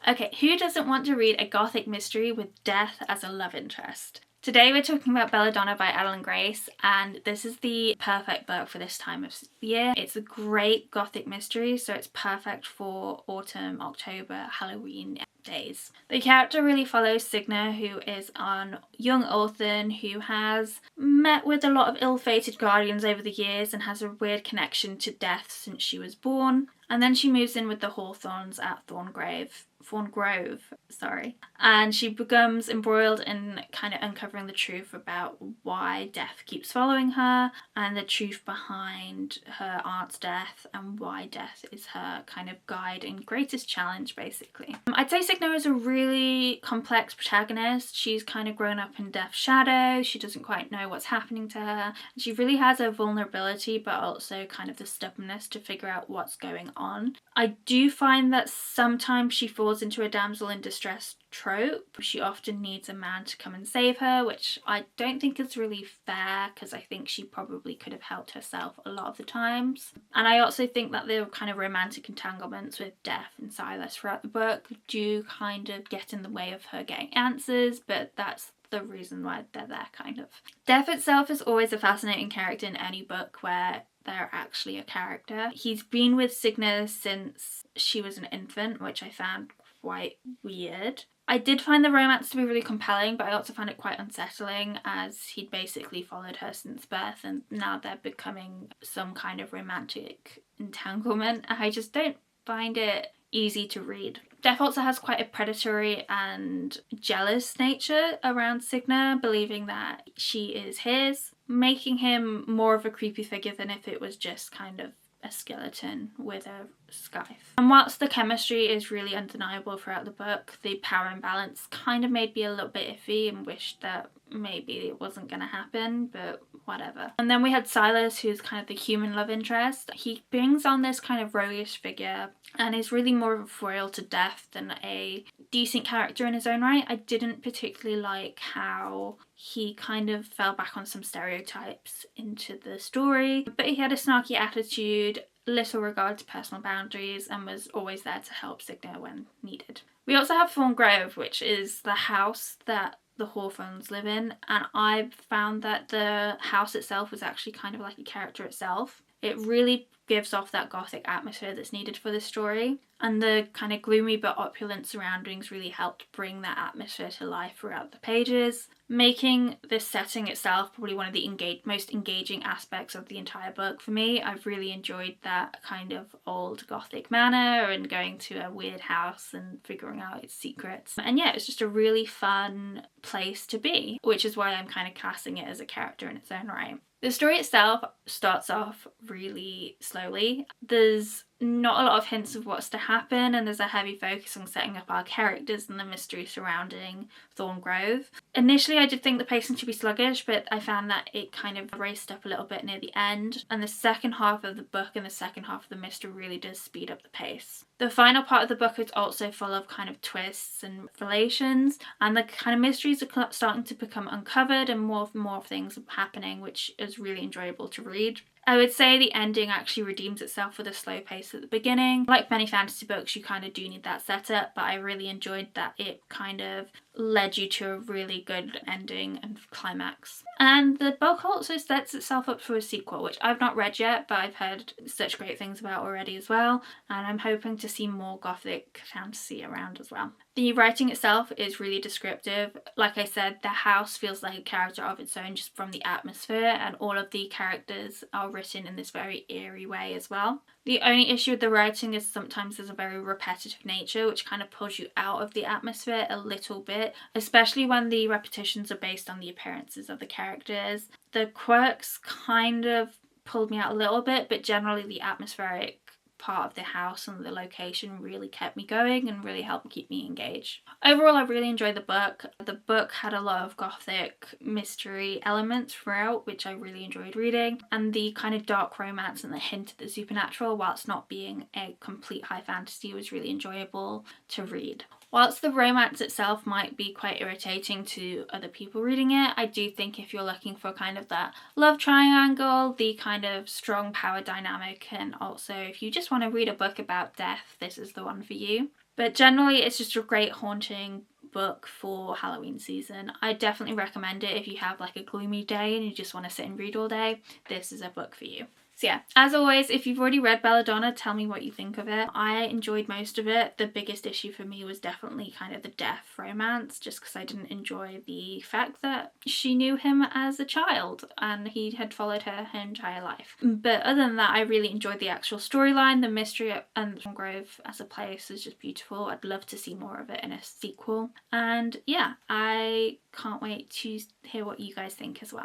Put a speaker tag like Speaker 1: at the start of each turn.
Speaker 1: Okay, who doesn't want to read a gothic mystery with death as a love interest? Today we're talking about Belladonna by Adalyn Grace, and this is the perfect book for this time of year. It's a great gothic mystery, so it's perfect for autumn, October, Halloween days. The character really follows Signa, who is an young orphan who has met with a lot of ill-fated guardians over the years and has a weird connection to death since she was born. And then she moves in with the Hawthorns at Thorngrove, and she becomes embroiled in kind of uncovering the truth about why death keeps following her and the truth behind her aunt's death and why death is her kind of guide and greatest challenge, basically. I'd say Signa is a really complex protagonist. She's kind of grown up in death's shadow. She doesn't quite know what's happening to her. She really has a vulnerability, but also kind of the stubbornness to figure out what's going on. I do find that sometimes she falls into a damsel in distress trope. She often needs a man to come and save her, which I don't think is really fair, because I think she probably could have helped herself a lot of the times. And I also think that the kind of romantic entanglements with Death and Silas throughout the book do kind of get in the way of her getting answers, but that's the reason why they're there, kind of. Death itself is always a fascinating character in any book where they're actually a character. He's been with Signa since she was an infant, which I found quite weird. I did find the romance to be really compelling, but I also found it quite unsettling, as he'd basically followed her since birth and now they're becoming some kind of romantic entanglement. I just don't find it easy to read. Death also has quite a predatory and jealous nature around Signa, believing that she is his, making him more of a creepy figure than if it was just kind of a skeleton with a scythe. And whilst the chemistry is really undeniable throughout the book, the power imbalance kind of made me a little bit iffy and wished that maybe it wasn't going to happen, but whatever. And then we had Silas, who's kind of the human love interest. He brings on this kind of roguish figure and is really more of a foil to Death than a decent character in his own right. I didn't particularly like how he kind of fell back on some stereotypes into the story, but he had a snarky attitude, little regard to personal boundaries, and was always there to help Signa when needed. We also have Thorngrove, which is the house that the Hawthorns live in, and I found that the house itself was actually kind of like a character itself. It really gives off that gothic atmosphere that's needed for this story, and the kind of gloomy but opulent surroundings really helped bring that atmosphere to life throughout the pages, making this setting itself probably one of the most engaging aspects of the entire book for me. I've really enjoyed that kind of old gothic manor and going to a weird house and figuring out its secrets. And yeah, it's just a really fun place to be, which is why I'm kind of casting it as a character in its own right. The story itself starts off really slowly. There's not a lot of hints of what's to happen, and there's a heavy focus on setting up our characters and the mystery surrounding Thorngrove. Initially I did think the pacing should be sluggish, but I found that it kind of raced up a little bit near the end, and the second half of the book and the second half of the mystery really does speed up the pace. The final part of the book is also full of kind of twists and revelations, and the kind of mysteries are starting to become uncovered and more things are happening, which is really enjoyable to read. I would say the ending actually redeems itself with a slow pace at the beginning. Like many fantasy books, you kind of do need that setup, but I really enjoyed that it kind of led you to a really good ending and climax. And the book also sets itself up for a sequel, which I've not read yet, but I've heard such great things about already as well, and I'm hoping to see more gothic fantasy around as well. The writing itself is really descriptive. Like I said, the house feels like a character of its own just from the atmosphere, and all of the characters are written in this very eerie way as well. The only issue with the writing is sometimes there's a very repetitive nature, which kind of pulls you out of the atmosphere a little bit, especially when the repetitions are based on the appearances of the characters. The quirks kind of pulled me out a little bit, but generally the atmospheric part of the house and the location really kept me going and really helped keep me engaged. Overall, I really enjoyed the book. The book had a lot of gothic mystery elements throughout, which I really enjoyed reading, and the kind of dark romance and the hint of the supernatural, whilst not being a complete high fantasy, was really enjoyable to read. Whilst the romance itself might be quite irritating to other people reading it, I do think if you're looking for kind of that love triangle, the kind of strong power dynamic, and also if you just want to read a book about death, this is the one for you. But generally it's just a great haunting book for Halloween season. I definitely recommend it if you have like a gloomy day and you just want to sit and read all day. This is a book for you. So yeah, as always, if you've already read Belladonna, tell me what you think of it. I enjoyed most of it. The biggest issue for me was definitely kind of the death romance, just because I didn't enjoy the fact that she knew him as a child and he had followed her entire life. But other than that, I really enjoyed the actual storyline. The mystery and Grove as a place is just beautiful. I'd love to see more of it in a sequel. And yeah, I can't wait to hear what you guys think as well.